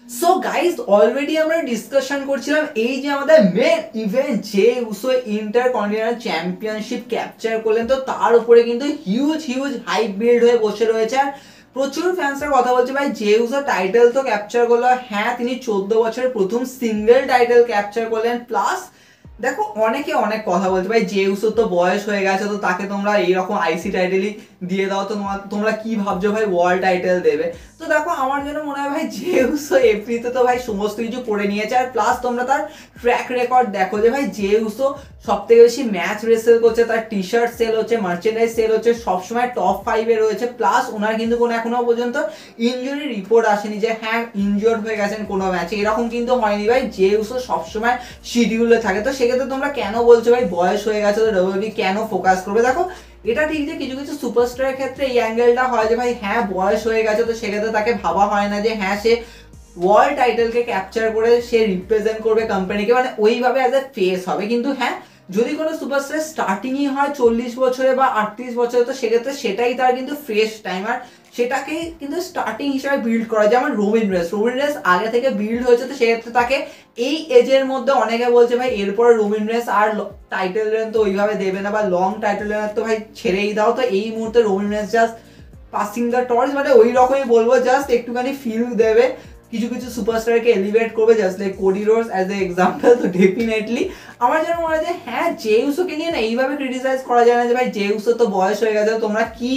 So guys already আমরা discussion করছিলাম এই যে আমাদের মেন ইভেন্ট যে উসো ইন্টারকন্টিনেন্টাল চ্যাম্পিয়নশিপ ক্যাপচার করলেন, তো তার উপরে কিন্তু হিউজ হিউজ হাইপ বিল্ড হয়ে বসে রয়েছে। আর প্রচুর ফ্যান্সরা কথা বলছে ভাই যে উসো টাইটেল তো ক্যাপচার করলো, হ্যাঁ তিনি 14 বছরের প্রথম সিঙ্গেল টাইটেল ক্যাপচার করলেন, প্লাস দেখো অনেকে অনেক কথা বলছে ভাই যে উসো তো বয়স হয়ে গেছে, তো তাকে তোমরা এইরকম আইসি টাইটেলই দিয়ে দাও, তো তোমরা কি ভাবছো ভাই ওয়ার্ল্ড টাইটেল দেবে। তো দেখো আমার জন্য মনে হয় ভাই যে উসো এফপিতে তো ভাই সমস্ত কিছু করে নিয়েছে, আর প্লাস তোমরা তার ট্র্যাক রেকর্ড দেখো যে ভাই যে উসো সব থেকে বেশি ম্যাচ রেসেল করছে, তার টি শার্ট সেল হচ্ছে, মার্চেন্ডাইজ সেল হচ্ছে, সবসময় টপ 5-এ রয়েছে, প্লাস ওনার কিন্তু কোনো এখনো পর্যন্ত ইনজুরি রিপোর্ট আসেনি যে হ্যাঁ ইনজোর্ড হয়ে গেছেন কোনো ম্যাচে, এরকম কিন্তু হয়নি ভাই। যে উসো সবসময় শিডিউলে থাকে, তো সেক্ষেত্রে তোমরা কেন বলছো ভাই বয়স হয়ে গেছে তো ডব্লিউডব্লিউই কেন ফোকাস করবে। দেখো এটা ঠিক যে কিছু কিছু সুপারস্টারের ক্ষেত্রে এই অ্যাঙ্গেলটা হয় যে ভাই হ্যাঁ বয়স হয়ে গেছে, তো সেক্ষেত্রে তাকে ভাবা হয় না যে হ্যাঁ সে ওয়ার্ল্ড টাইটেলকে ক্যাপচার করে সে রিপ্রেজেন্ট করবে কোম্পানিকে, মানে ওইভাবে অ্যাজ এ ফেস হবে। কিন্তু হ্যাঁ যদি কোনো সুপারস্টার স্টার্টিংই হয় 40 বছরে বা 38 বছরে, তো সেক্ষেত্রে সেটাই তার কিন্তু ফ্রেশ টাইম, আর সেটাকেই কিন্তু স্টার্টিং হিসেবে বিল্ড করা। যেমন রবিন রেস আগে থেকে বিল্ড হয়েছে, তো সেক্ষেত্রে তাকে এই এজের মধ্যে অনেকে বলছে ভাই এরপরে রবিন রেস আর টাইটেল রেন তো ওইভাবে দেবে না, বা লং টাইটেল রেন তো ভাই ছেড়েই দাও। তো এই মুহূর্তে Robin race just passing the torch, মানে ওই রকমই বলবো, জাস্ট একটুখানি ফিল দেবে, কিছু কিছু সুপারস্টারকে এলিভেট করবে, just like Cody Rhodes as a example. তো ডেফিনেটলি আমার যেন মনে হয় যে হ্যাঁ জে উসোকে নিয়ে না এইভাবে ক্রিটিসাইজ করা যায় না যে ভাই জে উসো তো বয়স হয়ে গেছে, তোমরা কি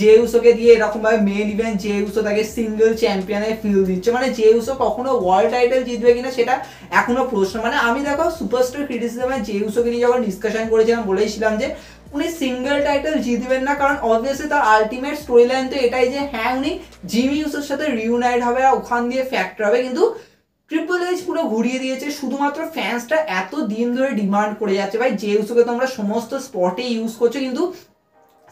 জে উসোকে দিয়ে এরকম ভাবে মেন ইভেন্ট জে উসো তাকে সিঙ্গেল চ্যাম্পিয়নের ফিল দিচ্ছে, মানে জে উসো কখনো ওয়ার্ল্ড টাইটেল জিতবে কিনা সেটা এখনো প্রশ্ন। মানে আমি দেখো সুপারস্টার ক্রিটিসিজমে জে উসোকে নিয়ে যখন ডিসকাশন করেছিলাম বলেছিলাম যে উনি সিঙ্গেল টাইটেল জিতবেন না, কারণ অবভিয়াসলি তার আলটিমেট স্টোরি লাইন তো এটাই যে হ্যাঁ উনি জিমি ইউসোর সাথে রিউনাইট হবে আর ওখান দিয়ে ফ্যাক্টর হবে। কিন্তু ট্রিপল এইচ পুরো ঘুরিয়ে দিয়েছে, শুধুমাত্র ফ্যান্সটা এত দিন ধরে ডিমান্ড করে যাচ্ছে ভাই যে উসোকে তোমরা সমস্ত স্পটে ইউজ করছো কিন্তু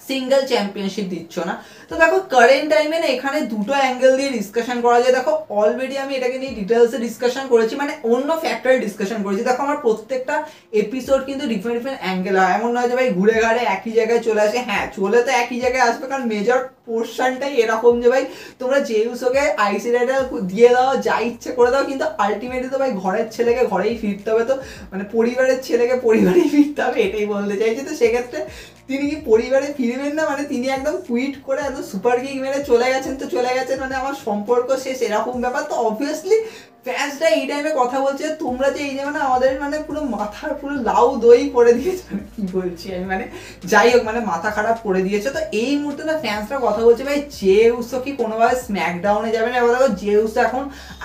সিঙ্গেল চ্যাম্পিয়নশিপ দিচ্ছ না। তো দেখো কারেন্ট টাইমে না এখানে দুটো অ্যাঙ্গেল দিয়ে ডিসকাশন করা যায়। দেখো অলরেডি আমি এটাকে নিয়ে ডিটেলসে ডিসকাশন করেছি, মানে অন্য ফ্যাক্টরে ডিসকাশন করেছি। দেখো আমার প্রত্যেকটা এপিসোড কিন্তু ডিফারেন্ট ডিফারেন্ট অ্যাঙ্গেল হয়, এমন নয় যে ভাই ঘুরে ঘাড়ে একই জায়গায় চলে আসে। হ্যাঁ চলে তো একই জায়গায় আসবে, কারণ মেজর পোর্শনটাই এরকম যে ভাই তোমরা যে উসোকে আইসি টাইটেল দিয়ে দাও, যা ইচ্ছে করে দাও, কিন্তু আলটিমেটলি তো ভাই ঘরের ছেলেকে ঘরেই ফিরতে হবে, তো মানে পরিবারের ছেলেকে পরিবারেই ফিরতে হবে, এটাই বলতে চাইছি। তো সেক্ষেত্রে তিনি কি পরিবারে ফিরবেন না, মানে তিনি একদম টুইট করে একদম সুপার কিক মেরে চলে গেছেন, তো চলে গেছেন মানে আমার সম্পর্ক শেষ, এরকম ব্যাপার। তো অবভিয়াসলি ফ্যান্সরা এই টাইমে কথা বলছে তোমরা যে এই যে মানে আমাদের মানে পুরো মাথার পুরো লাউ দই করে দিয়েছে, মানে কি বলছি আমি, মানে যাই হোক মানে মাথা খারাপ করে দিয়েছে। তো এই মুহূর্তে না ফ্যান্সরা কথা বলছে ভাই যে উসো কি কোনোভাবে স্ম্যাকডাউনে যাবে না। এবার দেখো যে উসো এখন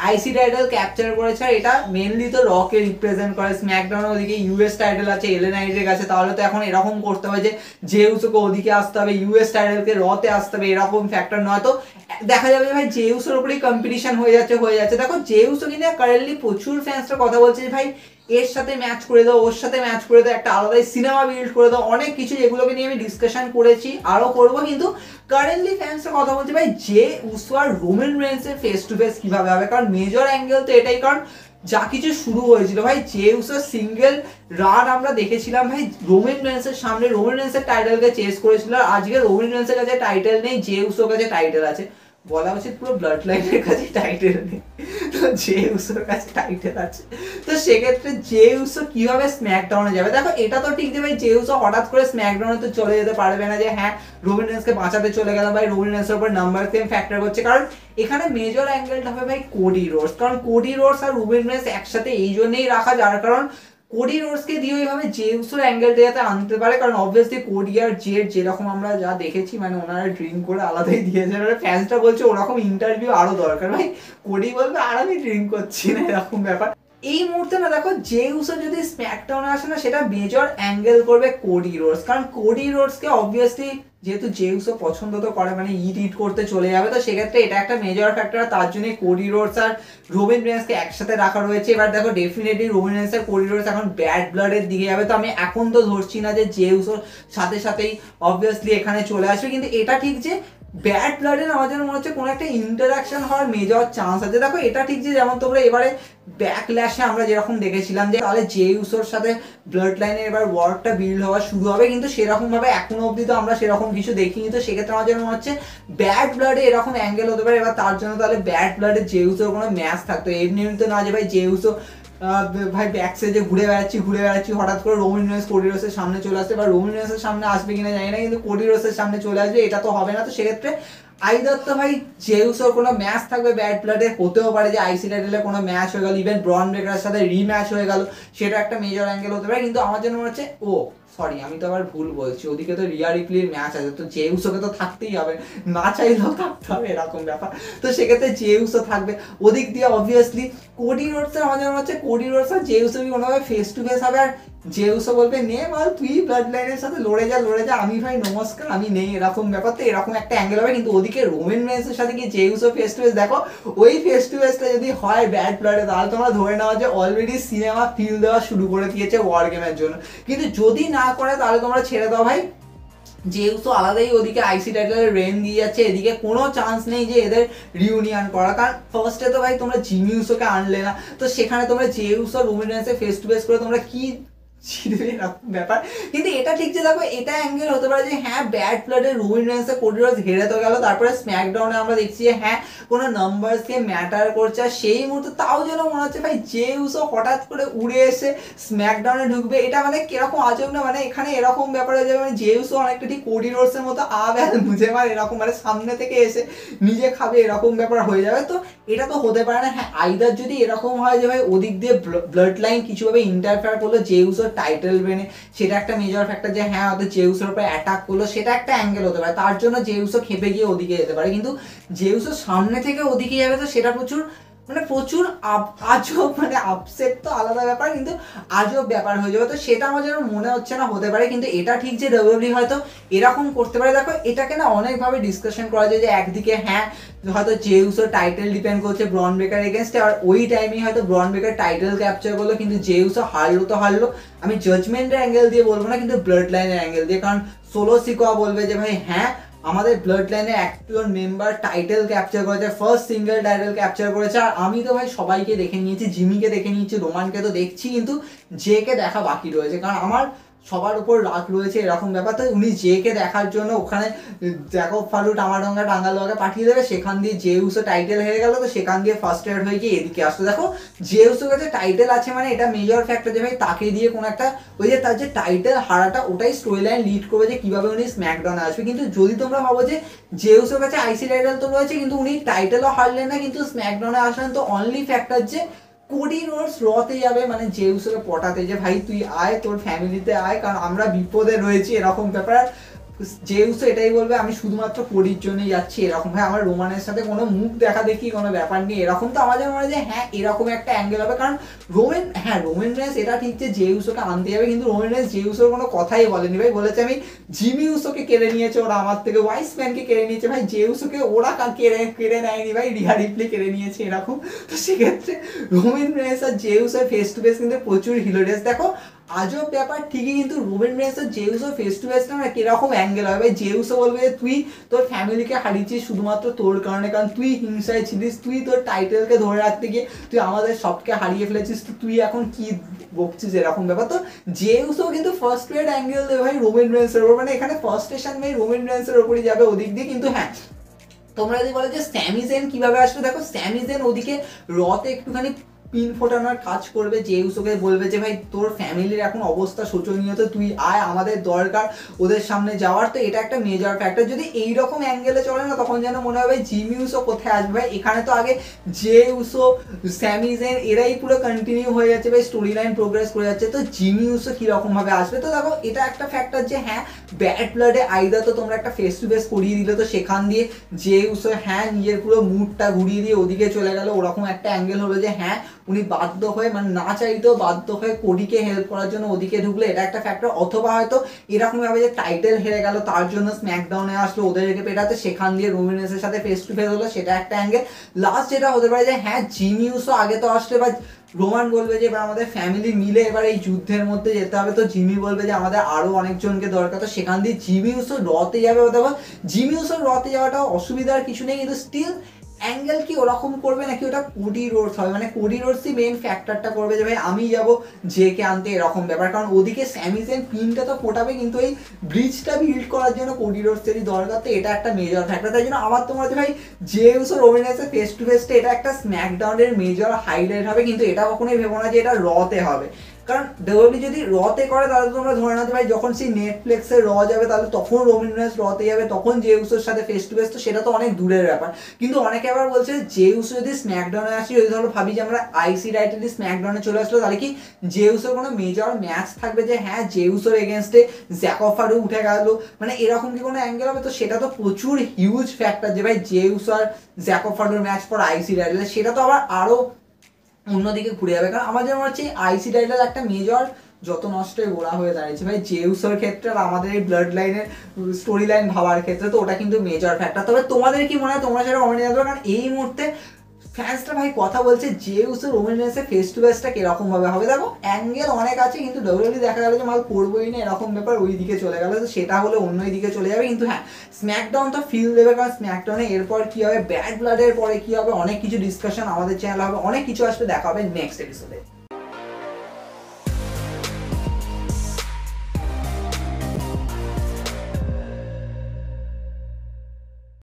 আইসি টাইটেল ক্যাপচার করেছে, আর এটা মেনলি তো রকে রিপ্রেজেন্ট করে, স্ম্যাকডাউনের ওদিকে ইউএস টাইটেল আছে এলএ নাইটের কাছে, তাহলে তো এখন এরকম করতে হবে যে উসোকে ওদিকে আসতে হবে, ইউএস টাইটেলকে রতে আসতে হবে, এরকম ফ্যাক্টর নয়। তো দেখা যাবে ভাই যে উসোর উপরেই কম্পিটিশন হয়ে যাচ্ছে। দেখো যে উসো কিন্তু কারেন্টলি প্রচুর ফ্যান্সরা কথা বলছে যে ভাই এর সাথে ম্যাচ করে দাও, ওর সাথে ম্যাচ করে দাও, একটা আলাদাই সিনেমা বিল্ড করে দাও, অনেক কিছু যেগুলোকে নিয়ে আমি ডিসকাশন করেছি আরো করবো। কিন্তু কারেন্টলি ফ্যান্সরা কথা বলছে ভাই যে উসো আর রোমান রেন্সের ফেস টু ফেস কিভাবে হবে, কারণ মেজর অ্যাঙ্গেল তো এটাই, কারণ যা কিছু শুরু হয়েছিল ভাই যে উসো সিঙ্গেল রান আমরা দেখেছিলাম ভাই রোমান রেন্সের সামনে, রোমান রেন্সের টাইটেলকে চেস করেছিল, আর আজকে রোমান রেন্সের কাছে টাইটেল নেই, যে উসোর কাছে টাইটেল আছে, বলা উচিত পুরো ব্লাড লাইনের কাছে টাইটেল নেই, তো যে উসোর কাছে টাইটেল আছে। তো সেক্ষেত্রে যে উসো কিভাবে স্ম্যাকডাউনে যাবে। দেখো এটা তো ঠিক যে ভাই যে উসো হঠাৎ করে স্ম্যাকডাউনে তো চলে যেতে পারবে না যে হ্যাঁ রোমান রেন্সকে বাঁচাতে চলে গেল, ভাই রোমান রেন্সের উপর নাম্বার গেম ফ্যাক্টর করছে, কারণ এখানে মেজর অ্যাঙ্গেলটা হবে ভাই কোডি রোডস, কারণ কোডি রোডস আর রোমান রেন্স একসাথে এই জন্যই রাখা, যার কারণ কোডি রোডসকে দিয়ে ওইভাবে জে উসোর অ্যাঙ্গেলটা যাতে আনতে পারে, কারণ অবভিয়াসলি কোডি আর জেড যেরকম আমরা যা দেখেছি মানে ওনারা ড্রিঙ্ক করে আলাদাই দিয়েছে, মানে ফ্যান্সটা বলছে ওরকম ইন্টারভিউ আরো দরকার। ভাই কোডি বলবে আর আমি ড্রিঙ্ক করছি না, এরকম ব্যাপার। এই মুহূর্তে না দেখো যে উসো যদি স্ম্যাকডাউনে আসে না সেটা মেজর অ্যাঙ্গেল করবে কোডি রোডস, কারণ কোডি রোডসকে অবভিয়াসলি যেহেতু যে উসো পছন্দ তো করে, মানে ইট করতে চলে যাবে, তো সেক্ষেত্রে এটা একটা মেজর ফ্যাক্টর, তার জন্য কোডি রোডস আর রোমান রেন্সকে একসাথে রাখা রয়েছে। এবার দেখো ডেফিনেটলি রোমান রেন্স আর কোডি রোডস এখন ব্যাড ব্লাডের দিকে যাবে, তো আমি এখন তো ধরছি না যে উসোর সাথে সাথেই অবভিয়াসলি এখানে চলে আসবে, কিন্তু এটা ঠিক যে ব্যাড ব্লাডের আমার যেন মনে হচ্ছে কোনো একটা ইন্টারাকশন হওয়ার মেজর চান্স আছে। দেখো এটা ঠিক যে যেমন তোমরা এবারে ব্যাকল্যাশে আমরা যেরকম দেখেছিলাম যে তাহলে জে উসোর সাথে ব্লাড লাইনের এবার ওয়ারটা বিল্ড হওয়া শুরু হবে, কিন্তু সেরকম ভাবে এখনো অবধি তো আমরা সেরকম কিছু দেখিনি। তো সেক্ষেত্রে আমার যেন মনে হচ্ছে ব্যাড ব্লাডে এরকম অ্যাঙ্গেল হতে পারে। এবার তার জন্য তাহলে ব্যাড ব্লাডে জে উসোর কোনো ম্যাচ থাকতো, এমনি তো না যে ভাই জে উসো ভাই ব্যাক সাইডে ঘুরে বেড়াচ্ছি হঠাৎ করে রোমান রেন্স কোডি রোডসের সামনে চলে আসবে, বা রোমান রেন্সের সামনে আসবে কিনা জানি না, কিন্তু কোডি রোডসের সামনে চলে আসবে, এটা তো হবে না। তো সেক্ষেত্রে আইদার তো ভাই জেউসের কোনো ম্যাচ থাকবে ব্যাড ব্লাডে, হতেও পারে যে আইসি টাইটেলে কোনো ম্যাচ হয়ে গেল, ইভেন ব্রন ব্রেকারের সাথে রিম্যাচ হয়ে গেল, সেটা একটা মেজর অ্যাঙ্গেল হতে পারে। কিন্তু আমার জন্য মনে হচ্ছে সরি আমি তো আবার ভুল বলছি, ওদিকে তো রিয়া রিপ্লির ম্যাচ আছে, তো জেউসোকে তো থাকতেই হবে, না চাইলেও থাকতে হবে এরকম ব্যাপার। তো সেক্ষেত্রে জেউসো থাকবে ওদিক দিয়ে অবভিয়াসলি। কোডি রোডসের আমার মনে হচ্ছে কোডি রোডস আর জেউসো কি কোনোভাবে ফেস টু ফেস হবে, আর জেউসো বলবে নে মাল তুই ব্লাড লাইনের সাথে লড়ে যা, আমি ভাই নমস্কার আমি নেই, এরকম ব্যাপার। তো এরকম একটা অ্যাঙ্গেল হবে। কিন্তু ওদিকে রোমান রেন্সের সাথে কি জেউসো ফেস টু ফেস, দেখো ওই ফেস টু ফেসটা যদি হয় ব্যাড ব্লাডে, তাহলে তোমরা ধরে নাও যে অলরেডি সিনেমা ফিল দেওয়া শুরু করে দিয়েছে ওয়ার গেমের জন্য। কিন্তু যদি না করে তাহলে তোমরা ছেড়ে দাও ভাই, যেহেতু আলাদাই ওদিকে আইসি টাইটেলের রেন দিয়ে যাচ্ছে, এদিকে কোনো চান্স নেই যে এদের রিউনিয়ন করা। কারণ ফার্স্টে তো ভাই তোমরা জিমি উসোকে আনলে না, তো সেখানে তোমরা জেউস আর রোমান রেন্সে ফেস টু ফেস করে তোমরা কি ব্যাপার। কিন্তু এটা ঠিক যে দেখো এটা অ্যাঙ্গেল হতে পারে যে হ্যাঁ ব্যাড ব্লাডের রোমান রেন্সে কোডি রোডস হেরে তো গেল, তারপরে স্ম্যাকডাউনে আমরা দেখছি যে হ্যাঁ কোনো নাম্বারস কে ম্যাটার করছে, আর সেই মুহূর্তে তাও যেন মনে হচ্ছে ভাই জেউসও হঠাৎ করে উড়ে এসে স্ম্যাকডাউনে ঢুকবে। এটা মানে কিরকম আজব না, মানে এখানে এরকম ব্যাপার হয়ে যাবে, মানে জেউসও অনেকটা ঠিক কোডি রোডসের মতো মুঝে মার এরকম, মানে সামনে থেকে এসে নিজে খাবে এরকম ব্যাপার হয়ে যাবে। তো এটা তো হতে পারে না। হ্যাঁ আইদার যদি এরকম হয় যে ভাই ওদিক দিয়ে ব্লাড লাইন কিছুভাবে ইন্টারফেয়ার করলো জেউসোর টাইটেল বেনে, সেটা একটা মেজর ফ্যাক্টর যে হ্যাঁ হয়তো জেউসের উপরে অ্যাটাক করলো, সেটা একটা অ্যাঙ্গেল হতে পারে, তার জন্য জেউসো খেপে গিয়ে ওদিকে যেতে পারে। কিন্তু জেউসো সামনে থেকে ওদিকে যাবে, তো সেটা প্রচুর আজব, মানে আপসেট তো আলাদা ব্যাপার, কিন্তু আজব ব্যাপার হয়ে যাবে। তো সেটা আমার যেন মনে হচ্ছে না হতে পারে। কিন্তু এটা ঠিক যে ডাব্লিউডাব্লিউ হয়তো এরকম করতে পারে। দেখো এটাকে না অনেকভাবে ডিসকাশন করা যায় যে একদিকে হ্যাঁ হয়তো জেউসোর টাইটেল ডিপেন্ড করছে ব্রন ব্রেকার এগেনস্টে, আর ওই টাইমেই হয়তো ব্রন ব্রেকার টাইটেল ক্যাপচার করলো, কিন্তু জেউসো হারলো। আমি জাজমেন্টের অ্যাঙ্গেল দিয়ে বলবো না, কিন্তু ব্লাড লাইনের অ্যাঙ্গেল দিয়ে। কারণ সোলো সিকোয়া বলবে যে ভাই হ্যাঁ আমাদের ব্লাড লাইনে একজন মেম্বার টাইটেল ক্যাপচার করেছে, ফার্স্ট সিঙ্গেল টাইটেল ক্যাপচার করেছে। আর আমি তো ভাই সবাইকে দেখে নিয়েছি, জিমিকে দেখে নিয়েছি, রোমানকে তো দেখছি, কিন্তু জেকে দেখা বাকি রয়েছে। কারণ আমার সবার উপর রাগ রয়েছে এরকম ব্যাপার। তো উনি জেকে দেখার জন্য ওখানে জ্যাকব ফালু টামাডঙ্গা টাঙ্গালোয়াকে পাঠিয়ে দেবে, সেখান দিয়ে জেউসও টাইটেল হেরে গেল, তো সেখান দিয়ে ফার্স্ট এড হয়ে গিয়ে এদিকে আসতো। দেখো জেউসের কাছে টাইটেল আছে, মানে এটা মেজর ফ্যাক্টর যে ভাই তাকে দিয়ে কোনো একটা ওই যে তার যে টাইটেল হারাটা ওটাই স্টোরি লাইন লিড করবে যে কিভাবে উনি স্ম্যাকডাউনে আসবে। কিন্তু যদি তোমরা ভাবো যে জেউসের কাছে আইসি টাইটেল তো রয়েছে কিন্তু উনি টাইটেলও হারলেন না, কিন্তু স্ম্যাকডাউনে আসলেন, তো অনলি ফ্যাক্টর যে কোডি রোডস রতে যাবে মানে জেউসকে পটাতে যে ভাই তুই আয়, তোর ফ্যামিলিতে আয়, কারণ আমরা বিপদে রয়েছি এরকম ব্যাপার। জেউসও এটাই বলবে আমি শুধুমাত্র কোডির জন্যই যাচ্ছি এরকম। ভাই আমার রোমানের সাথে কোনো মুখ দেখা দেখি কোনো ব্যাপার নেই এরকম। তো আমাদের মনে হয় যে হ্যাঁ এরকম একটা অ্যাঙ্গেল হবে। কারণ রোমান রেন্স এটা ঠিক যে জেউসোকে আনতে যাবে, কিন্তু রোমান রেন্স জেউসোর কোনো কথাই বলেনি ভাই, বলেছে আমি জিমি উসোকে কেড়ে নিয়েছে ওরা আমার থেকে, ওয়াইস ম্যানকে কেড়ে নিয়েছে। ভাই জেউসোকে ওরা কেড়ে নেয়নি ভাই, রিয়া রিপ্লি কেড়ে নিয়েছে এরকম। তো সেক্ষেত্রে রোমান রেন্স আর জেউসের ফেস টু ফেস কিন্তু প্রচুর হিলোরিয়াস। দেখো আজব ব্যাপার ঠিকই, কিন্তু রোমান রেন্স আর জেউসও ফেস টু ফেস না কিরকম অ্যাঙ্গেল হবে। জেউসও বলবে যে তুই তোর ফ্যামিলিকে হারিয়েছিস শুধুমাত্র তোর কারণে, কারণ তুই হিংসায় ছিলিস, তুই তোর টাইটেলকে ধরে রাখতে গিয়ে তুই আমাদের সবকে হারিয়ে ফেলেছিস, তো তুই এখন কি বকছিস এরকম ব্যাপার। তো জেউসও কিন্তু ফার্স্ট রেড অ্যাঙ্গেল দেবে ভাই রোমান রেন্সের ওপর, মানে এখানে ফার্স্ট স্টেশন ভাই রোমান রেন্সের ওপরই যাবে ওদিক দিয়ে। কিন্তু হ্যাঁ তোমরা যদি বলো যে স্যামি জেন কিভাবে আসবে, দেখো স্যামি জেন ওদিকে রতে একটুখানি পিন ফোটানোর কাজ করবে, জেউসোকে বলবে যে ভাই তোর ফ্যামিলির এখন অবস্থা শোচনীয়, তো তুই আয়, আমাদের দরকার ওদের সামনে যাওয়ার। তো এটা একটা মেজর ফ্যাক্টর। যদি এইরকম অ্যাঙ্গেলে চলে না তখন যেন মনে হবে জিমি উসো কোথায় আসবে ভাই। এখানে তো আগে জেউসো স্যামি জেন এরাই পুরো কন্টিনিউ হয়ে যাচ্ছে ভাই, স্টোরি লাইন প্রোগ্রেস করে যাচ্ছে, তো জিমি উসো কিরকম ভাবে আসবে। তো দেখো এটা একটা ফ্যাক্টর যে হ্যাঁ ব্যাড ব্লাডে আইদা তো তোমরা একটা ফেস টু ফেস করিয়ে দিলে, তো সেখান দিয়ে জেউসো হ্যাঁ নিজের পুরো মুডটা ঘুরিয়ে দিয়ে ওদিকে চলে গেল, ওরকম একটা অ্যাঙ্গেল হলো যে হ্যাঁ উনি বাধ্য হয়ে মানে না চাইতেও বাধ্য হয়ে কোডিকে হেল্প করার জন্য ওদিকে ঢুকলে, এটা একটা ফ্যাক্টর। অথবা হয়তো এরকম ভাবে যে টাইটেল হেরে গেল তার জন্য স্ম্যাকডাউনে আসলো ওদেরকে পেটাতে, সেখান দিয়ে রোমান রেন্সের সাথে ফেস টু ফেস হলো, সেটা একটা অ্যাঙ্গেল। লাস্ট যেটা হতে পারে যে হ্যাঁ জিমি উসো আগে তো আসলে বা রোমান বলবে যে এবার আমাদের ফ্যামিলি মিলে এবার এই যুদ্ধের মধ্যে যেতে হবে, তো জিমি বলবে যে আমাদের আরো অনেকজনকে দরকার, তো সেখান দিয়ে জিমি উসো রতে যাবে। দেখো জিমি উসো রতে যাওয়াটা অসুবিধার কিছু নেই, কিন্তু স্টিল অ্যাঙ্গেল কি ওরকম করবে নাকি ওটা কোডি রোডস হবে, মানে কোডি রোডসই মেন ফ্যাক্টরটা করবে যে ভাই আমি যাবো যে কে আনতে, এরকম ব্যাপার। কারণ ওদিকে স্যামি জেন পিনটা তো ফোটাবে, কিন্তু এই ব্রিজটা বিল্ড করার জন্য কোডি রোডসেরই দরকার, তো এটা একটা মেজর ফ্যাক্টর। তাই জন্য আমার তোমার যে ভাই যে উসো রোমান রেন্সের ফেস টু ফেসটা এটা একটা স্ম্যাকডাউনের মেজর হাইলাইট হবে, কিন্তু এটা কখনোই ভেবো না যে এটা রতে হবে। কারণ ডব্লিউডাব্লিউ যদি রতে করে তাহলে তোমরা ধরে নাও যে ভাই যখন সেই নেটফ্লিক্সে র যাবে তাহলে তখন রোমান রেন্স রতে যাবে, তখন যে উসোর সাথে ফেস টু ফেস, তো সেটা তো অনেক দূরের ব্যাপার। কিন্তু অনেকে আবার বলছে যে উসো যদি স্ম্যাকডাউনে আসি, যদি ধরো ভাবি যে আমরা আইসি টাইটেল স্ম্যাকডাউনে চলে আসলো, তাহলে কি যে উসোর কোনো মেজর ম্যাচ থাকবে যে হ্যাঁ যে উসোর এগেনস্টে জ্যাকোফারও উঠে গেল, মানে এরকম কি কোনো অ্যাঙ্গেল হবে? তো সেটা তো প্রচুর হিউজ ফ্যাক্টর যে ভাই যে উসো আর জ্যাকোফারোর ম্যাচ পর আইসি টাইটেল, সেটা তো আবার আরো অন্যদিকে ঘুরে যাবে। কারণ আমার যেমন হচ্ছে আইসি টাইটেল একটা মেজর যত নষ্টই গোড়া হয়ে দাঁড়িয়েছে ভাই জেউসের ক্ষেত্রে, আর আমাদের এই ব্লাড লাইনের স্টোরি লাইন ভাবার ক্ষেত্রে, তো ওটা কিন্তু মেজর ফ্যাক্টর। তবে তোমাদের কি মনে হয়? তোমরা সেটা কমেন্টে জানাবে। কারণ এই মুহূর্তে ফ্যান্সটা ভাই কথা বলছে জেউস আর রোমান রেন্সের ফেস টু ফেসটা কিরকম ভাবে হবে। দেখো অ্যাঙ্গেল অনেক আছে, কিন্তু ডব্লিউডাব্লিউ দেখা গেল যে মাল পড়বোই না এরকম ব্যাপার, ওই দিকে চলে গেল, তো সেটা হলে অন্য দিকে চলে যাবে। কিন্তু হ্যাঁ স্ম্যাকডাউন তো ফিল দেবে, কারণ স্ম্যাকডাউনে এরপর কি হবে, ব্যাড ব্লাডের পরে কি হবে, অনেক কিছু ডিসকাশন আমাদের চ্যানেল হবে, অনেক কিছু আসবে, দেখা হবে নেক্সট এপিসোডে।